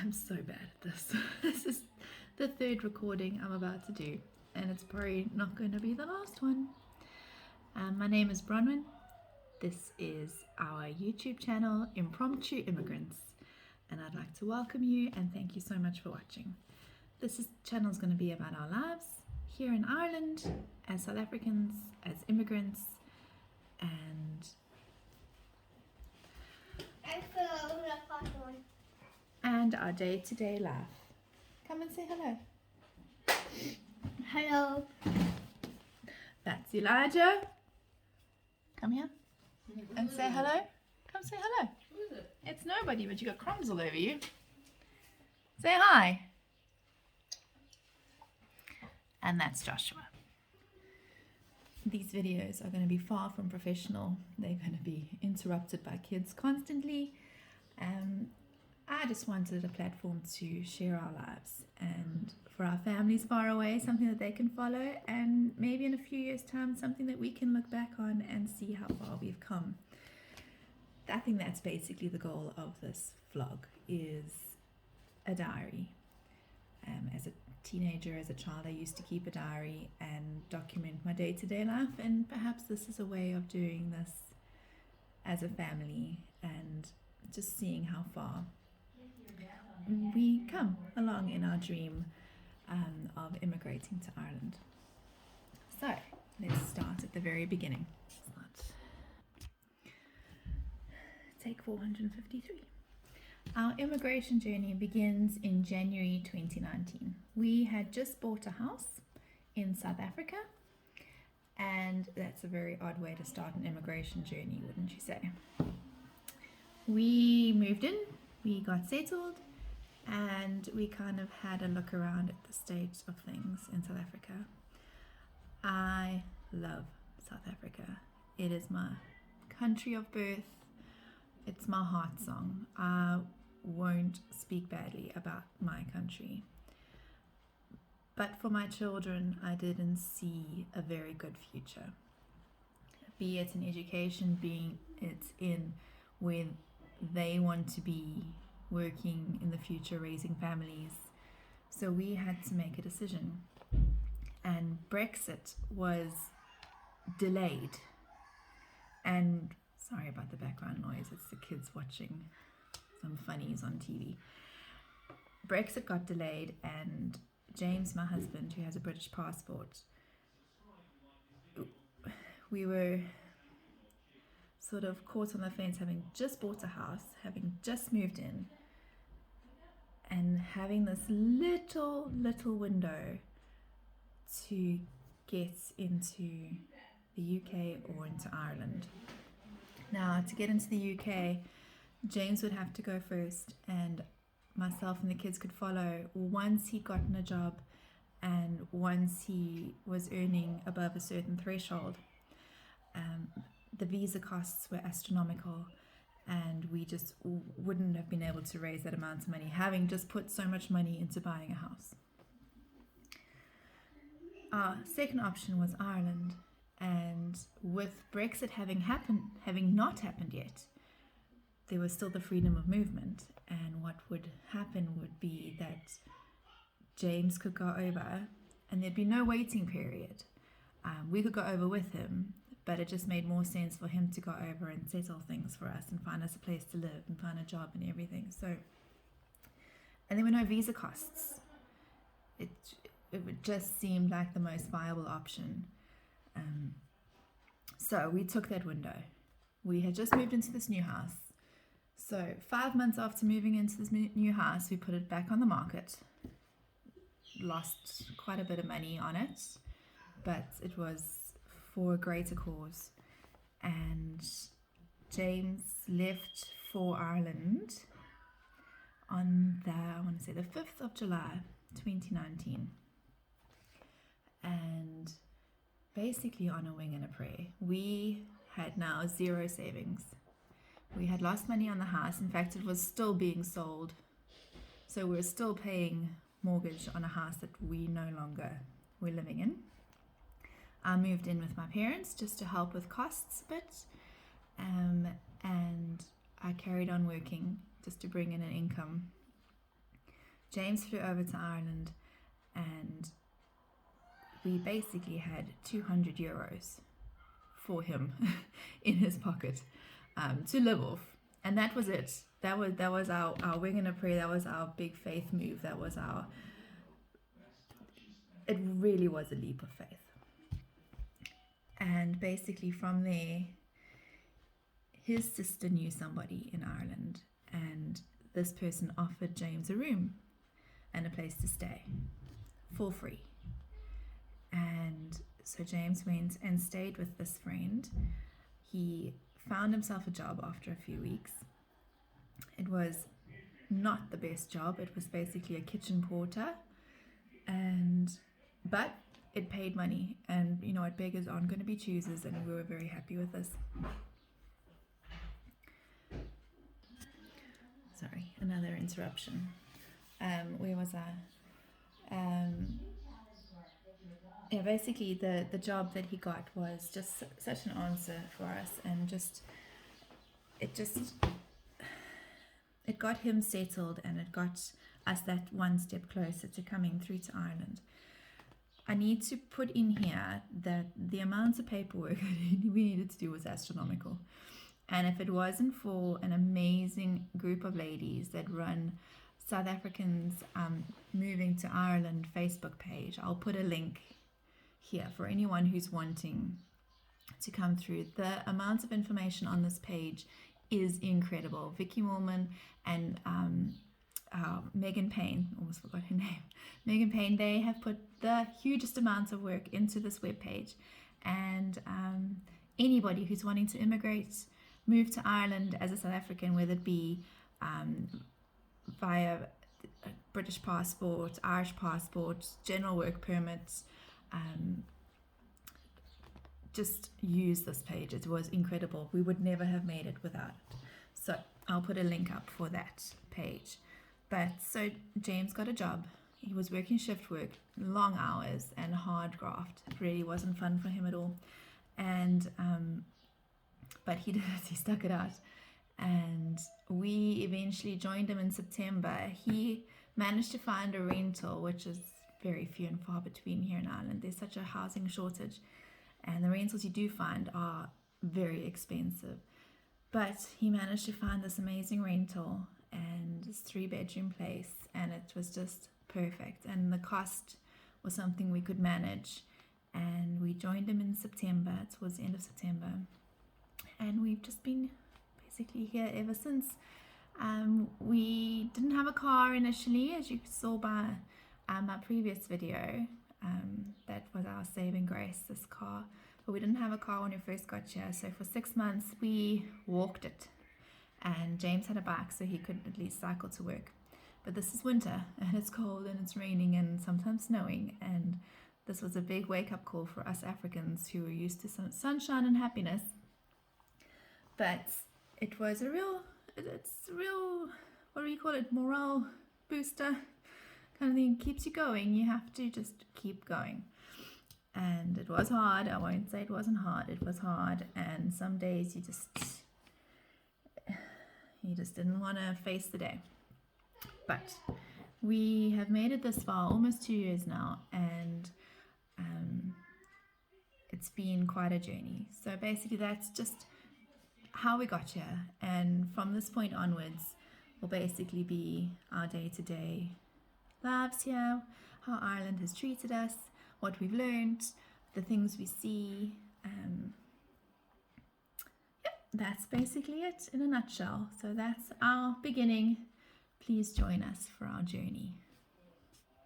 I'm so bad at this. This is the third recording I'm about to do, and it's probably not going to be the last one. My name is Bronwyn. This is our YouTube channel, Impromptu Immigrants, and I'd like to welcome you and thank you so much for watching. This channel is going to be about our lives here in Ireland as South Africans, as immigrants, and our day-to-day life. Come and say hello. Hello. That's Elijah. Come here and say hello. Come say hello. Who is it? It's nobody, but you got crumbs all over you. Say hi. And that's Joshua. These videos are going to be far from professional. They're going to be interrupted by kids constantly. I just wanted a platform to share our lives and for our families far away, something that they can follow, and maybe in a few years' time, something that we can look back on and see how far we've come. I think that's basically the goal of this vlog, is a diary. As a teenager, as a child, I used to keep a diary and document my day-to-day life, and perhaps this is a way of doing this as a family and just seeing how far we come along in our dream of immigrating to Ireland. So let's start at the very beginning. Take 453. Our immigration journey begins in January 2019. We had just bought a house in South Africa, and that's a very odd way to start an immigration journey, wouldn't you say? We moved in, we got settled, and we kind of had a look around at the state of things in South Africa. I love South Africa. It is my country of birth. It's my heart song. I won't speak badly about my country. But for my children, I didn't see a very good future. Be it in education, be it in where they want to be working in the future, raising families. So we had to make a decision. And Brexit was delayed. And sorry about the background noise, it's the kids watching some funnies on TV. Brexit got delayed, and James, my husband, who has a British passport, we were sort of caught on the fence, having just bought a house, having just moved in, and having this little window to get into the UK or into Ireland. Now, to get into the UK, James would have to go first, and myself and the kids could follow once he'd gotten a job and once he was earning above a certain threshold. The visa costs were astronomical, and we just wouldn't have been able to raise that amount of money, having just put so much money into buying a house. Our second option was Ireland, and with Brexit having not happened yet, there was still the freedom of movement, and what would happen would be that James could go over and there'd be no waiting period. We could go over with him, but it just made more sense for him to go over and settle things for us and find us a place to live and find a job and everything. So, and there were no visa costs. It just seemed like the most viable option. So we took that window. We had just moved into this new house. So 5 months after moving into this new house, we put it back on the market. Lost quite a bit of money on it, but it was for a greater cause. And James left for Ireland on the 5th of July 2019. And basically on a wing and a prayer. We had now zero savings. We had lost money on the house. In fact, it was still being sold. So we were still paying mortgage on a house that we no longer were living in. I moved in with my parents just to help with costs a bit. And I carried on working just to bring in an income. James flew over to Ireland, and we basically had 200 euros for him in his pocket to live off, and that was it. That was our wing and a prayer. That was our big faith move. It really was a leap of faith. And basically from there, his sister knew somebody in Ireland, and this person offered James a room and a place to stay for free. And so James went and stayed with this friend. He found himself a job after a few weeks. It was not the best job. It was basically a kitchen porter, but it paid money, and you know what, beggars aren't going to be choosers, and we were very happy with this. Sorry, another interruption. Where was I? Yeah, basically the job that he got was just such an answer for us, and it got him settled, and it got us that one step closer to coming through to Ireland. I need to put in here that the amount of paperwork we needed to do was astronomical. And if it wasn't for an amazing group of ladies that run South Africans Moving to Ireland Facebook page, I'll put a link here for anyone who's wanting to come through. The amount of information on this page is incredible. Vicky Morman and Megan Payne, almost forgot her name, Megan Payne, they have put the hugest amounts of work into this webpage, and anybody who's wanting to immigrate, move to Ireland as a South African, whether it be via British passport, Irish passport, general work permits, just use this page. It was incredible. We would never have made it without it. So I'll put a link up for that page. But so James got a job. He was working shift work, long hours and hard graft. It really wasn't fun for him at all. And but he did it. He stuck it out. And we eventually joined him in September. He managed to find a rental, which is very few and far between here in Ireland. There's such a housing shortage, and the rentals you do find are very expensive. But he managed to find this amazing rental, and this 3-bedroom place, and it was just perfect, and the cost was something we could manage. And we joined him in September, towards the end of September, and we've just been basically here ever since. We didn't have a car initially, as you saw by my previous video. That was our saving grace, this car. But we didn't have a car when we first got here, so for 6 months we walked it. And James had a bike, so he could at least cycle to work. But this is winter, and it's cold, and it's raining, and sometimes snowing, and this was a big wake-up call for us Africans who were used to some sunshine and happiness. But it was it's a real, what do you call it, morale booster kind of thing. It keeps you going. You have to just keep going. And it was hard. I won't say it wasn't hard. It was hard, and some days you just didn't want to face the day. But we have made it this far, almost 2 years now, and it's been quite a journey. So basically that's just how we got here, and from this point onwards will basically be our day-to-day lives here, how Ireland has treated us, what we've learned, the things we see. That's basically it in a nutshell. So that's our beginning. Please join us for our journey.